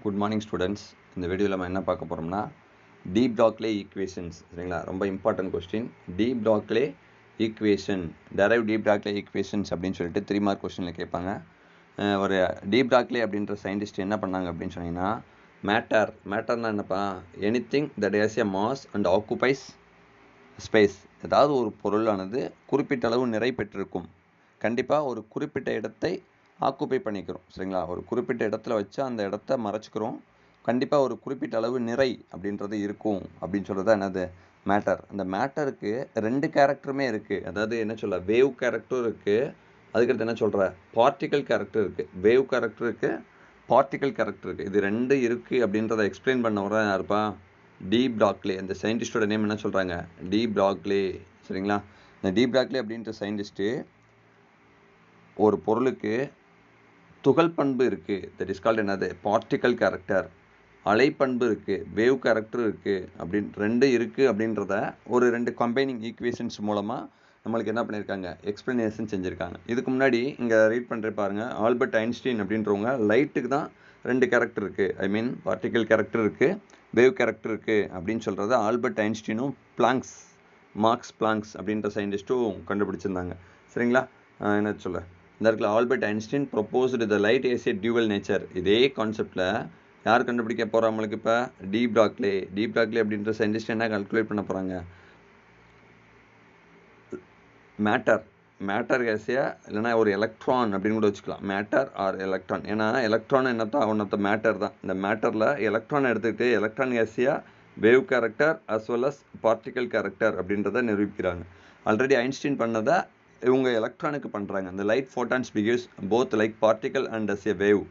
Good morning students. இந்த வீடியோவில் நம்ம என்ன பார்க்க போகிறோம்னா டி பிளாக்லே ஈக்குவேஷன்ஸ். சரிங்களா, ரொம்ப important question. De Broglie equation, derive de Broglie equations அப்படின்னு சொல்லிட்டு 3 மார்க் கொஸ்டினில் கேட்பாங்க. ஒரு டி பிளாக்லே அப்படின்ற சயின்டிஸ்ட் என்ன பண்ணாங்க அப்படின்னு சொன்னீங்கன்னா, மேட்டர்னா என்னப்பா, anything that has a mass and occupies space. ஏதாவது ஒரு பொருளானது குறிப்பிட்ட அளவு நிறை பெற்றிருக்கும், கண்டிப்பாக ஒரு குறிப்பிட்ட இடத்தை ஆக்குப்பை பண்ணிக்கிறோம். சரிங்களா, ஒரு குறிப்பிட்ட இடத்துல வச்சு அந்த இடத்த மறைச்சிக்கிறோம், கண்டிப்பாக ஒரு குறிப்பிட்ட அளவு நிறை அப்படின்றது இருக்கும் அப்படின்னு சொல்கிறது தான் என்னது, மேட்டர். அந்த மேட்டருக்கு 2 கேரக்டருமே இருக்குது. அதாவது என்ன சொல்ல, வேவ் கேரக்டரும் இருக்குது, அதுக்கடுத்து என்ன சொல்கிற, பார்ட்டிக்கல் கேரக்டர் இருக்குது. வேவ் கேரக்டர் இருக்குது, பார்ட்டிக்கல் கேரக்டர் இருக்குது. இது 2 இருக்குது அப்படின்றத எக்ஸ்பிளைன் பண்ணவரை யாருப்பா, டி பிளாக்லே. அந்த சயின்டிஸ்டோட நேம் என்ன சொல்கிறாங்க, டி பிளாக்லே. சரிங்களா, இந்த டி பிளாக்லே அப்படின்ற சயின்டிஸ்ட்டு ஒரு பொருளுக்கு துகள் பண்பு இருக்குது, தட் இஸ் கால்ட் என்னது, பார்ட்டிக்கல் கேரக்டர். அலைப்பண்பு இருக்குது, வேவ் கேரக்டர் இருக்குது, அப்படின்னு 2 இருக்குது அப்படின்றத ஒரு 2 கம்பைனிங் ஈக்குவேஷன்ஸ் மூலமாக நம்மளுக்கு என்ன பண்ணியிருக்காங்க, எக்ஸ்ப்ளனேஷன் செஞ்சுருக்காங்க. இதுக்கு முன்னாடி இங்கே ரீட் பண்ணுற பாருங்கள், ஆல்பர்ட் ஐன்ஸ்டீன் அப்படின்றவங்க லைட்டுக்கு தான் 2 கேரக்டர் இருக்குது, ஐ மீன் பார்ட்டிக்கல் கேரக்டர் இருக்குது, வேவ் கேரக்டர் இருக்குது அப்படின்னு சொல்கிறத ஆல்பர்ட் ஐன்ஸ்டீனும் மார்க்ஸ் பிளாங்க்ஸ் அப்படின்ற சயின்டிஸ்ட்டும் கண்டுபிடிச்சிருந்தாங்க. சரிங்களா, என்ன சொல்ல, இந்த இடத்துல Albert Einstein proposed the light as a dual nature. இதே கான்செப்டில் யார் கண்டுபிடிக்க போகிறா நம்மளுக்கு இப்போ, டி பிளாக்லே அப்படின்ற சயின்டிஸ்ட் என்ன கால்குலேட் பண்ண போகிறாங்க, மேட்டர் கேஸியா இல்லைனா ஒரு எலக்ட்ரான் அப்படின்னு கூட வச்சுக்கலாம், மேட்டர் ஆர் எலக்ட்ரான். ஏன்னா எலக்ட்ரான் என்னத்தான் ஒன்றத்த மேட்டர் தான். இந்த மேட்டரில் எலக்ட்ரான் எடுத்துக்கிட்டு எலக்ட்ரான் கேஸியா wave character as well as particle character அப்படின்றத நிரூபிக்கிறாங்க. ஆல்ரெடி ஐன்ஸ்டீன் பண்ணதை இவங்க எலக்ட்ரானுக்கு பண்ணுறாங்க. இந்த light photons behaves both like particle and as a wave.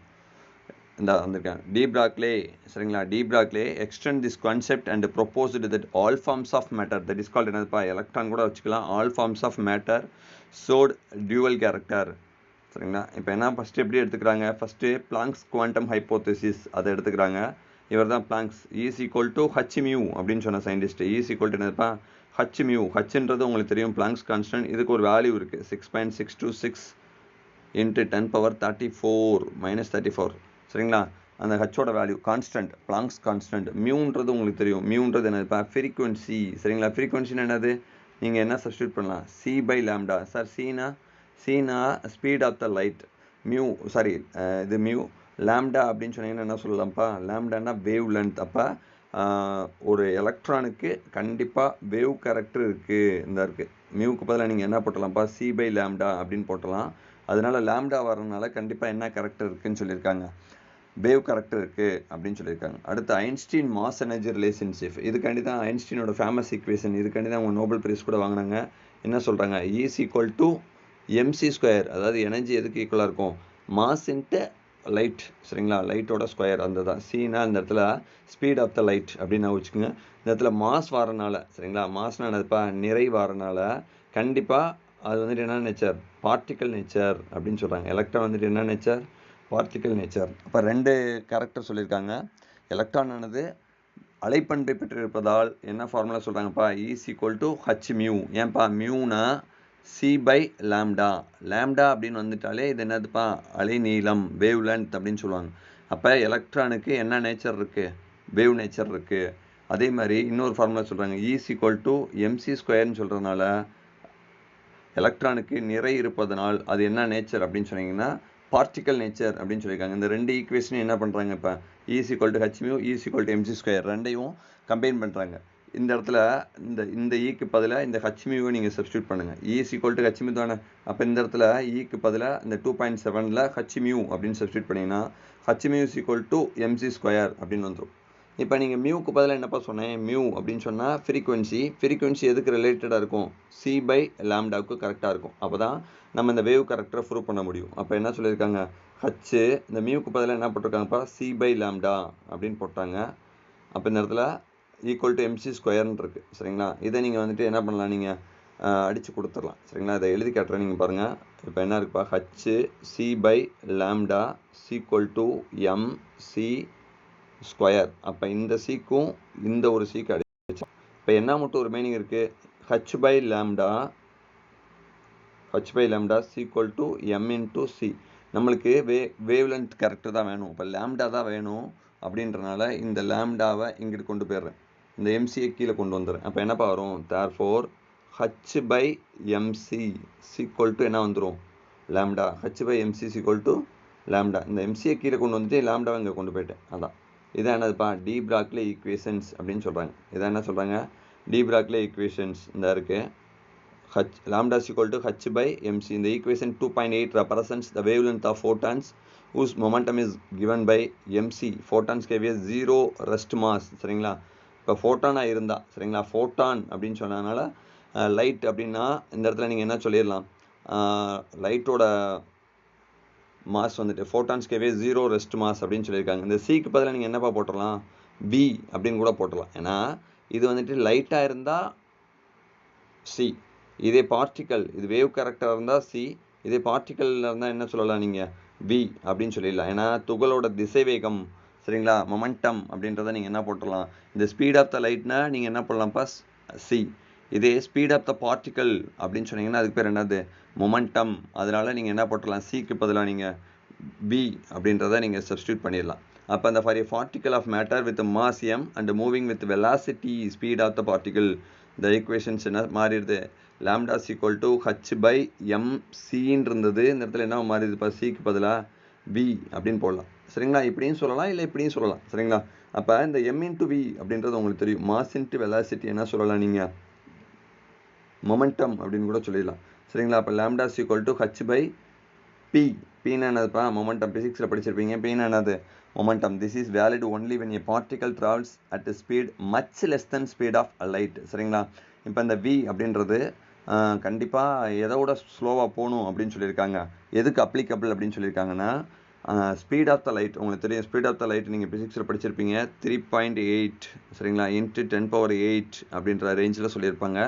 இந்த வந்திருக்காங்க டி பிளாக்லே. சரிங்களா, de Broglie extend this concept and proposed that all forms of matter, that is called என்னதுப்பா, எலக்ட்ரான் கூட வச்சுக்கலாம், all forms of matter showed dual character. சரிங்களா, இப்போ என்ன first எப்படி எடுத்துக்கிறாங்க, ஃபஸ்ட்டு பிளாங்க்ஸ் குவாண்டம் ஹைப்போதசிஸ் அதை எடுத்துக்கிறாங்க. இவர் தான் Planck's. E is equal to h mu அப்படின்னு சொன்ன சயின்டிஸ்ட். ஈஸ் ஈக்குவல் டு என்னதுப்பா, ஹச் மியூ. ஹச்ன்றது உங்களுக்கு தெரியும், பிளாங்க்ஸ் கான்ஸ்டன்ட். இதுக்கு ஒரு வேல்யூ இருக்குது, 6.626 × 10⁻34 - 34. சரிங்களா, அந்த ஹச்சோட வேல்யூ கான்ஸ்டன்ட், பிளாங்க்ஸ் கான்ஸ்டன்ட். மியூன்றது உங்களுக்கு தெரியும், மியூன்றது என்னதுப்பா, ஃப்ரீக்வன்சி. சரிங்களா, ஃப்ரீக்வன்சின்னு என்னது, நீங்கள் என்ன சப்ஸ்டியூட் பண்ணலாம், c/λ. சார் சீனா speed of the light, mu sorry இது மியூ. லாம்டா அப்படின்னு சொன்னீங்கன்னா என்ன சொல்லலாம்ப்பா, லாம்டானா வேவ் லென்த். அப்போ ஒரு எலக்ட்ரானுக்கு கண்டிப்பாக வேவ் கேரக்டர் இருக்குது, இந்த இருக்குது. மியூக்கு பதிலாக நீங்கள் என்ன போட்டலாம்ப்பா, c/λ அப்படின்னு போட்டலாம். அதனால லாம்டா வரதுனால கண்டிப்பாக என்ன கேரக்டர் இருக்குதுன்னு சொல்லியிருக்காங்க, வேவ் கேரக்டர் இருக்குது அப்படின்னு சொல்லியிருக்காங்க. அடுத்து ஐன்ஸ்டீன் மாஸ் எனர்ஜி ரிலேஷன்ஷிப். இதுக்காண்டி தான் ஐன்ஸ்டீனோட ஃபேமஸ் ஈக்குவேஷன், இதுக்காண்டி தான் அவங்க நோபல் பிரைஸ் கூட வாங்கினாங்க. என்ன சொல்கிறாங்க, ஈஸ் ஈக்குவல் டு mc². அதாவது எனர்ஜி எதுக்கு ஈக்குவலாக இருக்கும், மாஸ் இன்ட்டு லைட். சரிங்களா, லைட்டோட ஸ்கொயர் அந்த தான். சீனா இந்த இடத்துல ஸ்பீட் ஆஃப் த லைட் அப்படின்னு வச்சுக்கோங்க. இந்த இடத்துல மாஸ் வாரனால, சரிங்களா, மாஸ்னா என்னதுப்பா, நிறை வாரனால கண்டிப்பாக அது வந்துட்டு என்ன நேச்சர், பார்ட்டிக்கல் நேச்சர் அப்படின்னு சொல்கிறாங்க. எலக்ட்ரான் வந்துட்டு என்ன நேச்சர், பார்ட்டிக்கல் நேச்சர். அப்போ 2 கேரக்டர் சொல்லியிருக்காங்க. எலக்ட்ரான் ஆனது அலைப்பண்பை பெற்றிருப்பதால் என்ன ஃபார்முலா சொல்கிறாங்கப்பா, E is equal to h mu. ஏன்பா, மியூனா c/λ. லாம்டா அப்படின்னு வந்துட்டாலே இது என்னதுப்பா, அலை நீளம், வேவ் லென்த் அப்படின்னு சொல்லுவாங்க. அப்போ எலக்ட்ரானுக்கு என்ன நேச்சர் இருக்குது, வேவ் நேச்சர் இருக்குது. அதே மாதிரி இன்னொரு ஃபார்முலா சொல்கிறாங்க, ஈஸ் ஈக்குவல் டு mc² சொல்கிறதுனால எலக்ட்ரானுக்கு நிறை இருப்பதனால் அது என்ன நேச்சர் அப்படின்னு சொன்னீங்கன்னா பார்ட்டிக்கல் நேச்சர் அப்படின்னு சொல்லியிருக்காங்க. இந்த 2 ஈக்குவேஷனையும் என்ன பண்ணுறாங்க, இப்போ E is equal to h mu, E is equal to mc², ரெண்டையும் கம்பைன் பண்ணுறாங்க. இந்த இடத்துல இந்த ஈக்கு பதிலாக இந்த ஹச் மியூவை நீங்கள் சப்ஸ்டியூட் பண்ணுங்கள். E is equal to h mu தானே. அப்போ இந்த இடத்துல ஈக்கு பதிலாக இந்த 2.7ல் ஹச் மியூ அப்படின்னு சப்ஸ்டியூட் பண்ணிங்கன்னா h mu is equal to mc² அப்படின்னு வந்துடும். இப்போ நீங்கள் மியூக்கு பதிலாக என்னப்பா சொன்னேன், மியூ அப்படின்னு சொன்னால் ஃப்ரீக்வன்சி எதுக்கு ரிலேட்டடாக இருக்கும், c/λ கரெக்டாக இருக்கும். அப்போ தான் நம்ம இந்த வேவ் கரெக்டரை ப்ரூவ் பண்ண முடியும். அப்போ என்ன சொல்லியிருக்காங்க, ஹச்சு இந்த மியூக்கு பதிலாக என்ன போட்டிருக்காங்கப்பா, c/λ அப்படின்னு போட்டாங்க. அப்போ இந்த இடத்துல ஈக்குவல் டு mc² இருக்குது. சரிங்களா, இதை நீங்கள் வந்துட்டு என்ன பண்ணலாம், நீங்கள் அடித்து கொடுத்துடலாம். சரிங்களா, இதை எழுதி காட்டுறேன், நீங்கள் பாருங்கள். இப்போ என்ன இருக்குப்பா, ஹச்சு c/λ ஈக்குவல் டு mc². அப்போ இந்த சீக்கும் இந்த ஒரு சீக்கு அடிச்சு. இப்போ என்ன மட்டும் ஒரு மீனிங் இருக்குது, h/λ equal to m × c. நம்மளுக்கு வேவ் லென்த் கேரக்டர் தான் வேணும், இப்போ லாம்டா தான் வேணும். அப்படின்றனால இந்த லேம்டாவை இங்கிட்டு கொண்டு போயிடுறேன், இந்த எம்சியை கீழே கொண்டு வந்துடுறேன். அப்போ என்னப்பா வரும், therefore h by MC equal to என்ன வந்துடும், lambda. H by MC equal to lambda. இந்த எம்சியை கீழே கொண்டு வந்துட்டு லேம்டாவை இங்கே கொண்டு போயிட்டேன். அதான் இதான் என்னதுப்பா, டி பிராக்லி ஈக்குவேஷன்ஸ் அப்படின்னு சொல்கிறாங்க. இதான் என்ன சொல்கிறாங்க, டி பிராக்லி ஈக்குவேஷன்ஸ் இந்த இருக்குது. H lambda is equal to H by mc. In the equation 2.8 represents the wavelength of photons whose momentum is given by mc. Photons have a zero rest mass. சரிங்களா, இப்போ ஃபோட்டானாக இருந்தால் சரிங்களா, photon அப்படின்னு சொன்னதுனால light அப்படின்னா இந்த இடத்துல நீங்கள் என்ன சொல்லிடலாம், லைட்டோட மாஸ் வந்துட்டு photons cave zero rest mass அப்படின்னு சொல்லியிருக்காங்க. இந்த சிக்கு பதிலாக நீங்கள் என்னப்பா போட்டுடலாம், பி அப்படின்னு கூட போட்டுடலாம். ஏன்னா இது வந்துட்டு லைட்டாக இருந்தால் சி, இதே பார்ட்டிக்கல், இது வேவ் கேரக்டராக இருந்தால் சி, இதே பார்ட்டிக்கலில் இருந்தால் என்ன சொல்லலாம் நீங்கள், பி அப்படின்னு சொல்லிடலாம். ஏன்னா துகளோட திசைவேகம் சரிங்களா, மொமெண்டம் அப்படின்றத நீங்கள் என்ன போட்டுடலாம், இந்த ஸ்பீட் ஆஃப் த லைட்னா நீங்கள் என்ன பண்ணலாம்ப்பா, சி. இதே ஸ்பீட் ஆஃப் த பார்ட்டிக்கல் அப்படின்னு சொன்னீங்கன்னா அதுக்கு பேர் என்னது, மொமெண்டம். அதனால் நீங்கள் என்ன போட்டுடலாம், சிக்கு பதிலாக நீங்கள் பி அப்படின்றத நீங்கள் சப்ஸ்டியூட் பண்ணிடலாம். அப்போ அந்த for a particle of matter with mass M and moving with velocity speed of the particle, இந்த ஈக்குவேஷன்ஸ் என்ன மாறிடுது, lambda equal to h by எம்சின்னு இருந்தது, இந்த இடத்துல என்ன மாறிடுதுப்பா, சிக்கு பதிலாக பி அப்படின்னு போடலாம். சரிங்களா, இப்படியும் சொல்லலாம் இல்லை இப்படியும் சொல்லலாம். சரிங்களா, அப்போ இந்த எம் இன்ட்டு வி அப்படின்றது உங்களுக்கு தெரியும், மாஸ் இன்ட்டு வெலாசிட்டி என்ன சொல்லலாம் நீங்கள், மொமெண்டம் அப்படின்னு கூட சொல்லிடலாம். சரிங்களா, அப்போ lambda equal to h by P. பின்னா என்னதுப்பா, மொமெண்டம். பிசிக்ஸில் படிச்சிருப்பீங்க, பின்னா என்னது, momentum. This is valid only when a particle travels at a speed much less than speed of light. சரிங்களா, இப்போ இந்த v அப்படின்றது கண்டிப்பாக எதோட ஸ்லோவாக போகணும் அப்படின்னு சொல்லியிருக்காங்க. எதுக்கு அப்ளிகபிள் அப்படின்னு சொல்லியிருக்காங்கன்னா, ஸ்பீட் ஆஃப் த லைட் உங்களுக்கு தெரியும், ஸ்பீட் ஆஃப் த லைட் நீங்கள் ஃபிசிக்ஸில் படிச்சிருப்பீங்க, 3.8 சரிங்களா இன்ட்டு 10⁸ அப்படின்ற ரேஞ்சில் சொல்லியிருப்பாங்க.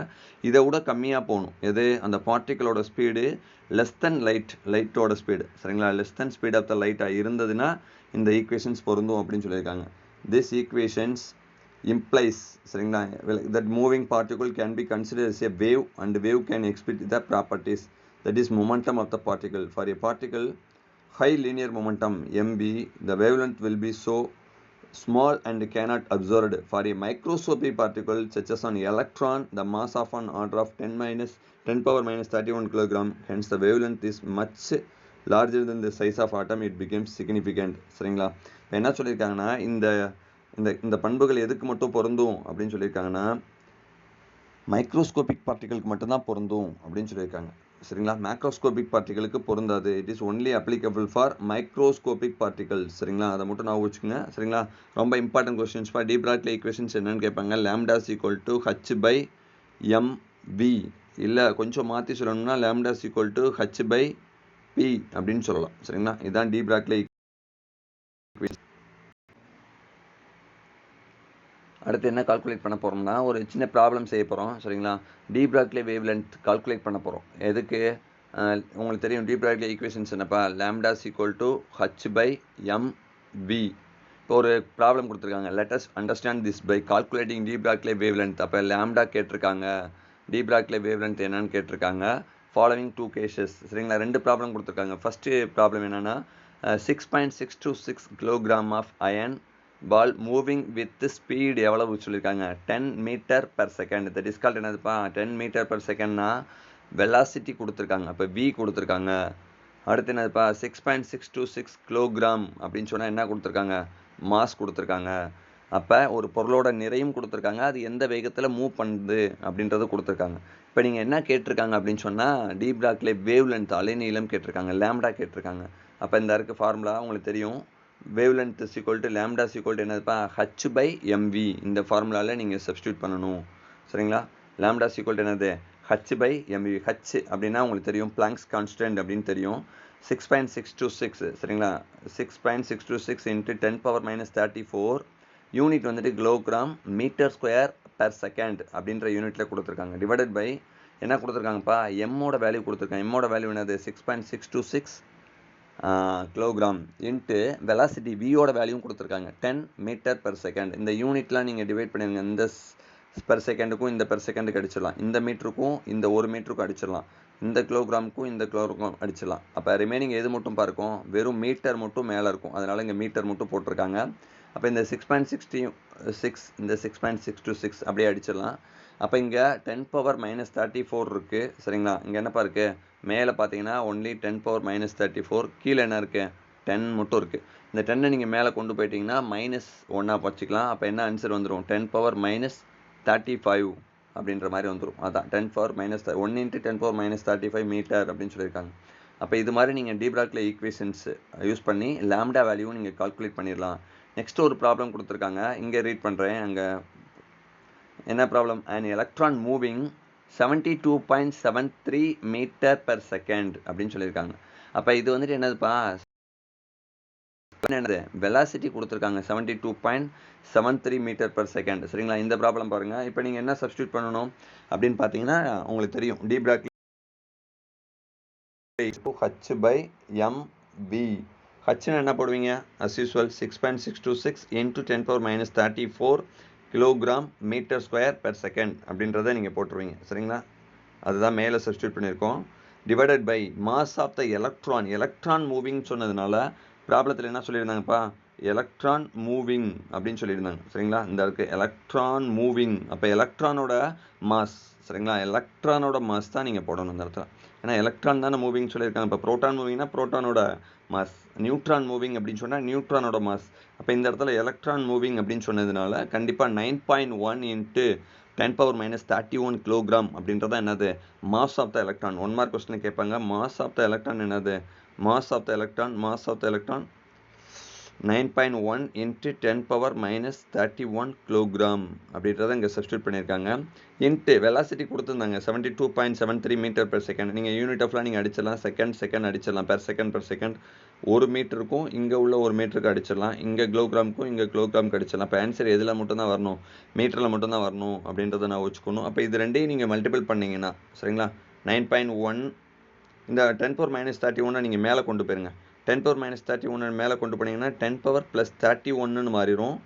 இதை விட கம்மியாக போகணும் எது, அந்த பார்ட்டிக்கலோட ஸ்பீடு லெஸ் தென் லைட்டோட ஸ்பீடு சரிங்களா, less than speed of the லைட்டாக இருந்ததுன்னா இந்த ஈக்குவேஷன்ஸ் பொருந்தும் அப்படின்னு சொல்லியிருக்காங்க. திஸ் ஈக்குவேஷன்ஸ் implies சரிங்களா that moving particle can be considered as a wave and wave can exhibit the properties that is momentum of the particle. For a particle high linear momentum mv, the wavelength will be so small and cannot absorbed. For a microscopic particle such as an electron, the mass of an order of 10 power minus 31 kilogram, hence the wavelength is much larger than the size of atom, it becomes significant. சரிங்களா, என்ன சொல்லியிருக்காங்கன்னா, இந்த இந்த பண்புகள் எதுக்கு மட்டும் பொருந்தும் அப்படின்னு சொல்லியிருக்காங்கன்னா, மைக்ரோஸ்கோபிக் பார்ட்டிகளுக்கு மட்டும்தான் பொருந்தும் அப்படின்னு சொல்லியிருக்காங்க. சரிங்களா, மேக்ரோஸ்கோபிக் பார்ட்டிகளுக்கு பொருந்தாது. It is only applicable for microscopic particle. சரிங்களா, அதை மட்டும் நான் வச்சுக்கோங்க. சரிங்களா, ரொம்ப important questions for de Broglie equations என்னன்னு கேட்பாங்க. Lambda equal to h by M V, இல்லை கொஞ்சம் மாற்றி சொல்லணும்னா lambda equal to h by P அப்படின்னு சொல்லலாம். சரிங்களா, இதுதான் டி பிராக்லி ஈக்குவேஷன். அடுத்து என்ன கால்குலேட் பண்ண போகிறோம்னா, ஒரு சின்ன ப்ராப்ளம் செய்ய போகிறோம். சரிங்களா, de Broglie wavelength calculate பண்ண போகிறோம். எதுக்கு, உங்களுக்கு தெரியும் டி பிராக்லி ஈக்குவேஷன்ஸ் என்னப்பா, lambda equal to h by M V. இப்போ ஒரு ப்ராப்ளம் கொடுத்துருக்காங்க, let us understand this by calculating de Broglie wavelength. அப்போ லாம்டா கேட்டிருக்காங்க, டி பிராக்லி வேவ் லென்த் என்னன்னு கேட்டிருக்காங்க. Following 2 cases. சரிங்களா, 2 ப்ராப்ளம் கொடுத்துருக்காங்க. ஃபஸ்ட்டு ப்ராப்ளம் என்னென்னா, 6.626 kilogram of iron ball moving with speed எவ்வளவு சொல்லியிருக்காங்க, 10 metre per second. That is called என்னதுப்பா, 10 மீட்டர் பெர் செகண்ட்னா வெலாசிட்டி கொடுத்துருக்காங்க, அப்போ வி கொடுத்துருக்காங்க. அடுத்து என்னதுப்பா, 6.626 கிலோகிராம் அப்படின்னு சொன்னால் என்ன கொடுத்துருக்காங்க, மாஸ் கொடுத்துருக்காங்க. அப்போ ஒரு பொருளோட நிறையும் கொடுத்துருக்காங்க, அது எந்த வேகத்தில் மூவ் பண்ணுது அப்படின்றது கொடுத்துருக்காங்க. இப்போ நீங்கள் என்ன கேட்டிருக்காங்க அப்படின்னு சொன்னால், டி பிராக்லி வேவ் லென்த் அலைநீளம் கேட்டிருக்காங்க, லேம்டா கேட்டிருக்காங்க. அப்போ இந்த இருக்க ஃபார்முலா உங்களுக்கு தெரியும், wavelength equal to lambda equal to என்னதுப்பா, ஹச் பை எம்வி. இந்த ஃபார்முலாவில் நீங்கள் சப்ஸ்டியூட் பண்ணணும். சரிங்களா, லேம்டா ஈக்குவல் டு என்னது, ஹச் பை எம்வி. ஹச் அப்படின்னா உங்களுக்கு தெரியும் பிளாங்க்ஸ் கான்ஸ்டன்ட் அப்படின்னு தெரியும், 6.626. சரிங்களா, 6.626 இன்ட்டு 10⁻⁻34 யூனிட் வந்துட்டு kilogram metre square per second அப்படின்ற யூனிட்டில் கொடுத்துருக்காங்க. டிவைடட் பை என்ன கொடுத்துருக்காங்கப்பா, எம்மோட வேல்யூ கொடுத்துருக்காங்க. எம்மோட வேல்யூ என்னது, 6.626 கிலோகிராம் இன்ட்டு வெலாசிட்டி வியோட வேல்யூவும் கொடுத்துருக்காங்க, 10 மீட்டர் பெர் செகண்ட். இந்த யூனிட்லாம் நீங்கள் டிவைட் பண்ணிடுங்க, இந்த பெர் செகண்டுக்கும் இந்த பெர் செகண்டுக்கு அடிச்சிடலாம், இந்த மீட்டருக்கும் இந்த 1 மீட்டருக்கும் அடிச்சிடலாம், இந்த கிலோகிராமுக்கும் இந்த கிலோகிராமுக்கும் அடிச்சிடலாம். அப்போ ரிமைனிங் எது மட்டும் பார்க்கும், வெறும் மீட்டர் மட்டும் மேலே இருக்கும், அதனால் இங்கே மீட்டர் மட்டும் போட்டிருக்காங்க. அப்போ இந்த 6.6 இந்த 6.626 அப்படியே அடிச்சிடலாம். அப்போ இங்கே 10⁻34 இருக்குது. சரிங்களா, இங்கே என்னப்பா இருக்குது, மேலே பார்த்தீங்கன்னா ஒன்லி 10⁻34, கீழே என்ன இருக்குது, 10 மட்டும் இருக்குது. இந்த 10 நீங்கள் மேலே கொண்டு போயிட்டீங்கன்னா -1 வச்சுக்கலாம். அப்போ என்ன ஆன்சர் வந்துடும், 10⁻35 அப்படின்ற மாதிரி வந்துடும். அதான் 10⁻1 × 10⁻35 மீட்டர் அப்படின்னு சொல்லியிருக்காங்க. அப்போ இது மாதிரி நீங்கள் டீப்ராக்லே ஈக்குவேஷன்ஸ் யூஸ் பண்ணி லாம்டா வேல்யூவும் நீங்கள் கால்குலேட் பண்ணிடலாம். நெக்ஸ்ட் ஒரு ப்ராப்ளம் கொடுத்துருக்காங்க, இங்கே ரீட் பண்ணுறேன். அங்கே என்ன ப்ராப்ளம், an electron moving 72.73 மீட்டர்/செகண்ட் அப்படின்னு சொல்லியிருக்காங்க. அப்போ இது வந்துட்டு என்னதுப்பா, என்னது வெலாசிட்டி கொடுத்துருக்காங்க 72.73 மீட்டர்/செகண்ட். சரிங்களா, இந்த ப்ராப்ளம் பாருங்கள். இப்போ நீங்கள் என்ன சப்ஸ்டியூட் பண்ணணும் அப்படின்னு பார்த்தீங்கன்னா உங்களுக்கு தெரியும், டீப்ராக்லே h/mv. ஹச்னு என்ன போடுவீங்க, as usual 6.626 × 10⁻34 கிலோகிராம் மீட்டர்/செகண்ட் அப்படின்றத நீங்கள் போட்டுருவீங்க. சரிங்களா, அதுதான் மேலே சப்ஸ்டியூட் பண்ணியிருக்கோம். Divided by mass of the electron moving சொன்னதுனால ப்ராப்ளத்தில் என்ன சொல்லியிருந்தாங்கப்பா, எலக்ட்ரான் மூவிங் அப்படின்னு சொல்லியிருந்தாங்க. சரிங்களா, இந்த இருக்குது எலக்ட்ரான் மூவிங். அப்போ எலக்ட்ரானோட மாஸ், சரிங்களா, எலக்ட்ரானோட மாஸ் தான் நீங்கள் போடணும் இந்த இடத்துல. ஏன்னா எலக்ட்ரான் தானே மூவிங் சொல்லியிருக்காங்க. இப்போ ப்ரோட்டான் மூவிங்னா ப்ரோட்டானோட மாஸ், நியூட்ரான் மூவிங் அப்படின்னு சொன்னால் நியூட்ரானோட மாஸ். அப்போ இந்த இடத்துல எலக்ட்ரான் மூவிங் அப்படின்னு சொன்னதுனால கண்டிப்பாக 9.1 × 10⁻31 கிலோகிராம் அப்படின்றத என்னது, mass of the electron. 1 mark question கேட்பாங்க, மாஸ் ஆஃப் த எலக்ட்ரான் என்னது, mass of the electron 9.1 × 10⁻31 kilogram அப்படின்றத இங்கே சப்ஸ்டியூட் பண்ணியிருக்காங்க. இன்ட்டு வெலாசிட்டி கொடுத்துருந்தாங்க 72.73 மீட்டர்/செகண்ட். நீங்கள் யூனிட் ஆஃப்லாம் நீங்கள் அடிச்சிடலாம், செகண்ட் அடிச்சிடலாம், பெர் செகண்ட். 1 மீட்டருக்கும் இங்கே உள்ள 1 மீட்டருக்கு அடிச்சிடலாம், இங்கே கிலோகிராமுக்கும் இங்கே கிலோகிராமுக்கு அடிச்சிடலாம். இப்போ ஆன்சர் எதில் மட்டும்தான் வரணும், மீட்டரில் மட்டும்தான் வரணும் அப்படின்றத நான் வச்சுக்கணும். அப்போ இது ரெண்டையும் நீங்கள் மல்டிபிள் பண்ணிங்கன்னா, சரிங்களா, 9.1 இந்த 10⁻31 நீங்கள் மேலே கொண்டு போயிருங்க. 10⁻31 மேலே கொண்டு போனீங்கன்னா 10⁻+31 மாறிடும்.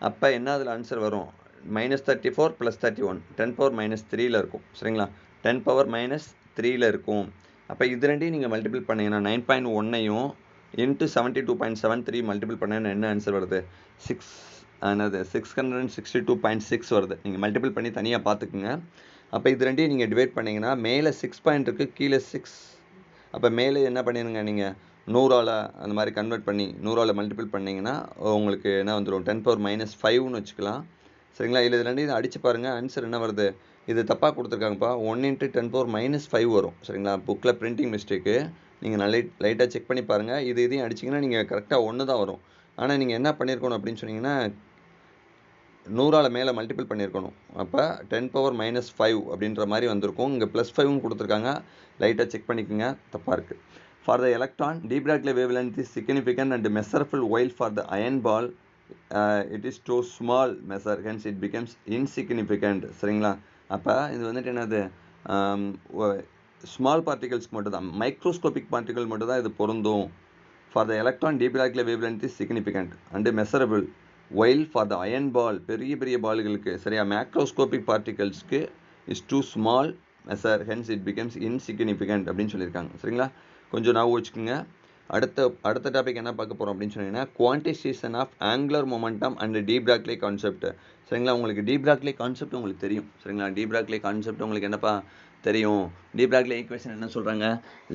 அப்போ என்ன அதில் ஆன்சர் வரும், -34 + 31 10⁻³ இருக்கும். சரிங்களா, 10⁻³ இருக்கும். அப்போ இது ரெண்டையும் நீங்கள் மல்டிபிள் பண்ணிங்கன்னா 9.1ஐயும் × 72.73 மல்டிபிள் பண்ணீங்கன்னா என்ன ஆன்சர் வருது, 662.6 வருது. நீங்கள் மல்டிபிள் பண்ணி தனியாக பார்த்துக்குங்க. அப்போ இது ரெண்டையும் நீங்கள் டிவைட் பண்ணிங்கன்னா மேலே 6 பாயிண்ட் இருக்குது, கீழே 6. அப்போ மேலே என்ன பண்ணிடுங்க, நீங்கள் 100ஆல் அந்த மாதிரி கன்வெர்ட் பண்ணி 100ஆல் மல்டிபிள் பண்ணிங்கன்னா உங்களுக்கு என்ன வந்துடும், 10⁻5ன்னு வச்சுக்கலாம். சரிங்களா, இல்லை இது ரெண்டையும் அடித்து பாருங்கள், ஆன்சர் என்ன வருது, இது தப்பாக கொடுத்துருக்காங்கப்பா, 1 × 10⁻5 வரும். சரிங்களா, புக்கில் பிரிண்டிங் மிஸ்டேக்கு, நீங்கள் லைட்டாக செக் பண்ணி பாருங்கள். இதையும் அடிச்சிங்கன்னா நீங்கள் கரெக்டாக 1 தான் வரும். ஆனால் நீங்கள் என்ன பண்ணியிருக்கணும் அப்படின்னு சொன்னீங்கன்னா 100ஆல் மேலே மல்டிபிள் பண்ணியிருக்கணும். அப்போ 10⁻5 அப்படின்ற மாதிரி வந்திருக்கும். இங்கே +5ன்னு கொடுத்துருக்காங்க, லைட்டாக செக் பண்ணிக்கோங்க, தப்பாக இருக்குது. For the electron, Dirac wavelength is significant and measurable, while for the iron ball, it is too small measure, hence it becomes insignificant. சரிங்களா, அப்போ இது வந்துட்டு என்னது, ஸ்மால் பார்ட்டிகல்ஸ்க்கு மட்டும் தான், மைக்ரோஸ்கோபிக் பார்ட்டிகல் மட்டும் தான் இது பொருந்தும். For the electron, Dirac wavelength is significant and measurable, while for the iron ball, பெரிய பால்களுக்கு, சரியா, macroscopic பார்ட்டிகல்ஸ்க்கு is too small measure, hence it becomes insignificant அப்படின்னு சொல்லியிருக்காங்க. சரிங்களா, கொஞ்சம் ஞாபகம் வச்சுக்கோங்க. அடுத்த டாபிக் என்ன பார்க்க போகிறோம் அப்படின்னு சொன்னீங்கன்னா quantisation of angular momentum and de Broglie concept. சரிங்களா, உங்களுக்கு டீப்ராக்லே கான்செப்ட் உங்களுக்கு தெரியும். சரிங்களா, டீப்ராக்லே கான்செப்ட் உங்களுக்கு என்னப்பா தெரியும், டீப்ராக்லே ஈக்குவேஷன் என்ன சொல்கிறாங்க,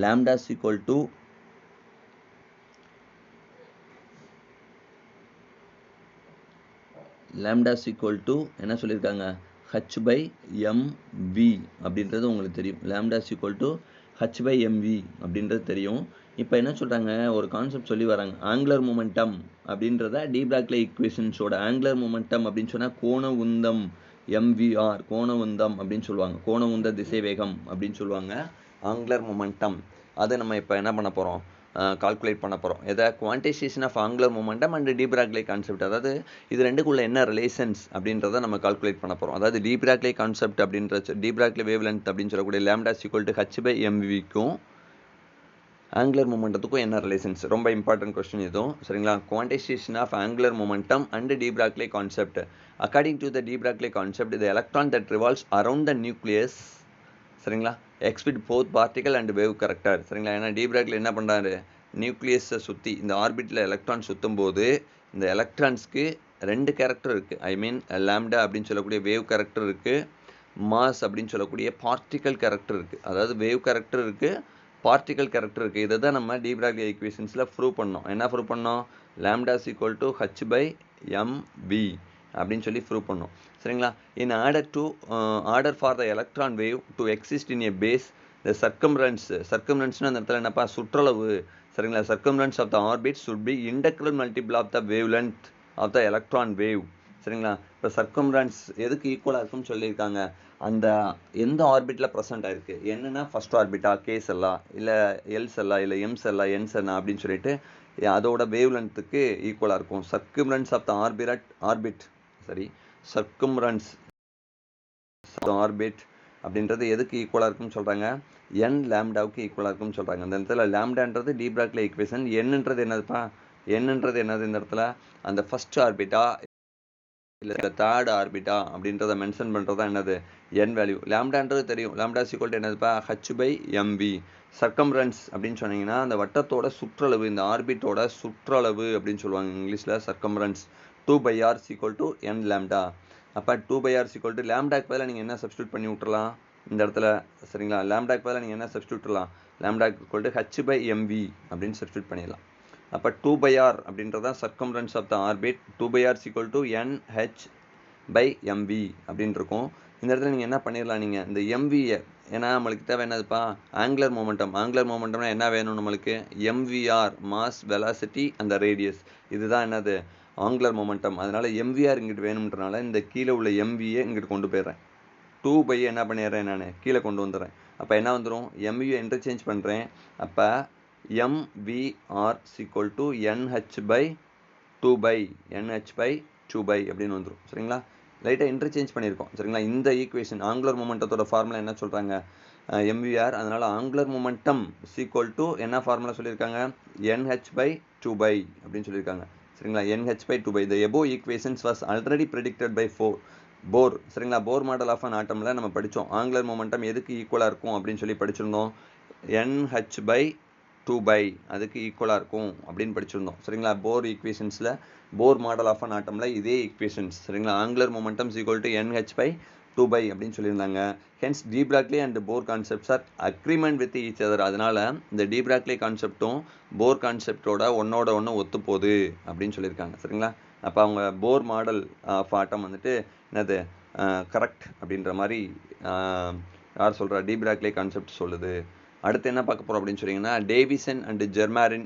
லாம்டா ஈக்குவல் டு என்ன சொல்லியிருக்காங்க, h/mv அப்படின்றது உங்களுக்கு தெரியும். லாம்டா ஈக்குவல் டு h/mv அப்படின்றது தெரியும். இப்போ என்ன சொல்கிறாங்க, ஒரு கான்செப்ட் சொல்லி வராங்க, ஆங்குலர் மொமெண்டம் அப்படின்றத டீப்ராக்லே ஈக்குவேஷன்ஸோட ஆங்குலர் மொமெண்டம் அப்படின்னு சொன்னால் கோண உந்தம், MVR கோண உந்தம் அப்படின்னு சொல்லுவாங்க, கோண உந்த திசைவேகம் அப்படின்னு சொல்லுவாங்க, ஆங்குலர் மொமெண்டம். அதை நம்ம இப்போ என்ன பண்ண போகிறோம், கால்குலேட் பண்ண போகிறோம். எதை, quantisation of angular momentum and de Broglie concept. அதாவது இது ரெண்டுக்குள்ள என்ன ரிலேஷன்ஸ் அப்படின்றத நம்ம கால்குலேட் பண்ண போகிறோம். அதாவது டீப்ராக்லே கான்செப்ட் அப்படின்ற டீப்ராக்லே வேவ்லென்த் அப்படின்னு சொல்லக்கூடிய லாம்டா ஈக்குவல் டு h/mvக்கும் ஆங்குலர் மொமெண்டத்துக்கும் என்ன ரிலேஷன்ஸ், ரொம்ப இம்பார்ட்டன்ட் கொஸ்டின் இதுவும். சரிங்களா, quantisation of angular momentum and de Broglie concept. According to the de Broglie concept, the electron that revolves around the nucleus, சரிங்களா, exhibit both particle and wave character. சரிங்களா, ஏன்னா டீப்ராக்ல என்ன பண்ணுறாரு, நியூக்ளியஸை சுற்றி இந்த ஆர்பிட்டில் எலக்ட்ரான் சுற்றும் போது இந்த எலக்ட்ரான்ஸ்க்கு 2 கேரக்டர் இருக்குது. ஐ மீன் லாம்டா அப்படின்னு சொல்லக்கூடிய வேவ் கேரக்டர் இருக்குது, மாஸ் அப்படின்னு சொல்லக்கூடிய பார்ட்டிக்கல் கேரக்டர் இருக்குது. அதாவது வேவ் கேரக்டர் இருக்குது, பார்ட்டிக்கல் கேரக்டர் இருக்குது. இதை தான் நம்ம டி பிராக்லி ஈக்குவேஷன்ஸில் ப்ரூவ் பண்ணோம். என்ன ப்ரூவ் பண்ணோம்? Lambda is equal to h/mv அப்படின்னு சொல்லி ப்ரூவ் பண்ணோம். சரிங்களா? In order for the electron wave to exist in a phase the சர்க்கம்ரன்ஸ்னு அந்த இடத்துல என்னப்பா? சுற்றளவு. சரிங்களா? Circumference of the orbit should be integral multiple of the wavelength of the electron wave. சரிங்களா? இப்போ சர்க்கம்ரன்ஸ் எதுக்கு ஈக்குவலாக இருக்குன்னு சொல்லியிருக்காங்க? அந்த எந்த ஆர்பிட்டில் ப்ரெசென்ட் ஆயிருக்கு, என்னன்னா ஃபர்ஸ்ட் ஆர்பிட்டா, கே செல்லா, இல்லை எல் செல்லா, இல்லை எம் செல்லா, என் செல்லா அப்படின்னு சொல்லிட்டு அதோட வேவ் லென்த்துக்கு ஈக்குவலாக இருக்கும். சர்க்கம்ரன்ஸ் ஆஃப் த ஆர்பிட் சர்க்கம்ரன்ஸ் ஆர்பிட் அப்படின்றது எதுக்கு ஈக்குவலாக இருக்குன்னு சொல்கிறாங்க? என் லாம்டாவுக்கு ஈக்குவலாக இருக்குன்னு சொல்கிறாங்க. அந்த இடத்துல லாம்டான்றது டி பிராக்லி ஈக்குவேஷன். என்னன்றது என்னதுப்பா? என்னன்றது என்னது இந்த இடத்துல? அந்த ஃபர்ஸ்ட் ஆர்பிட்டா இல்லை தேர்ட் ஆர்பிட்டா அப்படின்றத மென்ஷன் பண்ணுறது தான் என்னது? என் வேல்யூ. லாம்டான்றது தெரியும். லாம்டா ஈக்குவல் என்னதுப்பா? h/mv. சர்க்கம்ரன்ஸ் அப்படின்னு சொன்னீங்கன்னா அந்த வட்டத்தோட சுற்றளவு, இந்த ஆர்பிட்டோட சுற்றளவு அப்படின்னு சொல்லுவாங்க இங்கிலீஷில் சர்க்கம்ரன்ஸ். 2/r equal to n lambda. அப்போ 2/r ஈக்குவல் டு லாம்டாக்கு பதிலாக நீங்கள் என்ன சப்ஸ்டியூட் பண்ணி விட்டுறலாம் இந்த இடத்துல? சரிங்களா? லாம்டாக்கு பதிலாக நீங்கள் என்ன சப்ஸ்டியூட் விட்டுறலாம்? லாம்டா ஈக்குவல் டு h/mv அப்படின்னு சப்ஸ்டியூட் பண்ணிடலாம். அப்போ 2/r அப்படின்றதான் circumference of the orbit. 2/r equal to nh/mv அப்படின்னு இருக்கும். இந்த இடத்துல நீங்கள் என்ன பண்ணிடலாம்? நீங்கள் இந்த எம்வியை, ஏன்னா நம்மளுக்கு தேவை என்னதுப்பா? ஆங்குலர் மொமெண்டம்னா என்ன வேணும் நம்மளுக்கு? mvr, மாஸ், வெலாசிட்டி அந்த ரேடியஸ். இதுதான் என்னது? Angular momentum. அதனால mvr இங்கிட்டு வேணும்ன்றனால இந்த கீழே உள்ள mvயை இங்கிட்டு கொண்டு போயிடுறேன். 2/, என்ன பண்ணிடுறேன் நான்? கீழே கொண்டு வந்துடுறேன். அப்போ என்ன வந்துடும்? mvயை இன்டர்சேஞ்ச் பண்ணுறேன். அப்போ mvr ஈக்குவல் டு nh/2/n/2 அப்படின்னு வந்துடும். சரிங்களா? லைட்டாக இன்டர்சேஞ்ச் பண்ணியிருக்கோம். சரிங்களா? இந்த ஈக்குவேஷன் ஆங்குலர் மொமெண்டத்தோட ஃபார்முலா என்ன சொல்கிறாங்க? mvr. அதனால ஆங்குலர் மொமெண்டம் ஈக்குவல் டு என்ன ஃபார்முலா சொல்லியிருக்காங்க? nh/2 அப்படின்னு சொல்லியிருக்காங்க. சரிங்களா? nh/2. The above equations was already predicted by போர். சரிங்களா? போர் மாடல் ஆஃப் அன் ஆட்டமில் நம்ம படித்தோம். ஆங்குலர் மொமெண்டம் எதுக்கு ஈக்குவலாக இருக்கும் அப்படின்னு சொல்லி படிச்சிருந்தோம். nh/2 அதுக்கு ஈக்குவலாக இருக்கும் அப்படின்னு படிச்சிருந்தோம். சரிங்களா? போர் ஈக்குவேஷன்ஸில், போர் மாடல் ஆஃப் அன் ஆட்டமில் இதே ஈக்குவேஷன்ஸ். சரிங்களா? Angular momentum equal to nh/2 அப்படின்னு சொல்லியிருந்தாங்க. Hence de Broglie and Bohr concepts are agreement with each other. அதனால இந்த டி பிராக்லி கான்செப்டும் போர் கான்செப்டோட ஒன்னோட ஒன்று ஒத்து போகுது அப்படின்னு சொல்லியிருக்காங்க. சரிங்களா? அப்போ அவங்க போர் மாடல் ஆஃப் ஆட்டம் வந்துட்டு என்னது? கரெக்ட் அப்படின்ற மாதிரி யார் சொல்கிறா? டி பிராக்லி கான்செப்ட் சொல்லுது. அடுத்து என்ன பார்க்க போகிறோம் அப்படின்னு சொன்னீங்கன்னா, டேவிசன் அண்ட் ஜெர்மாரின்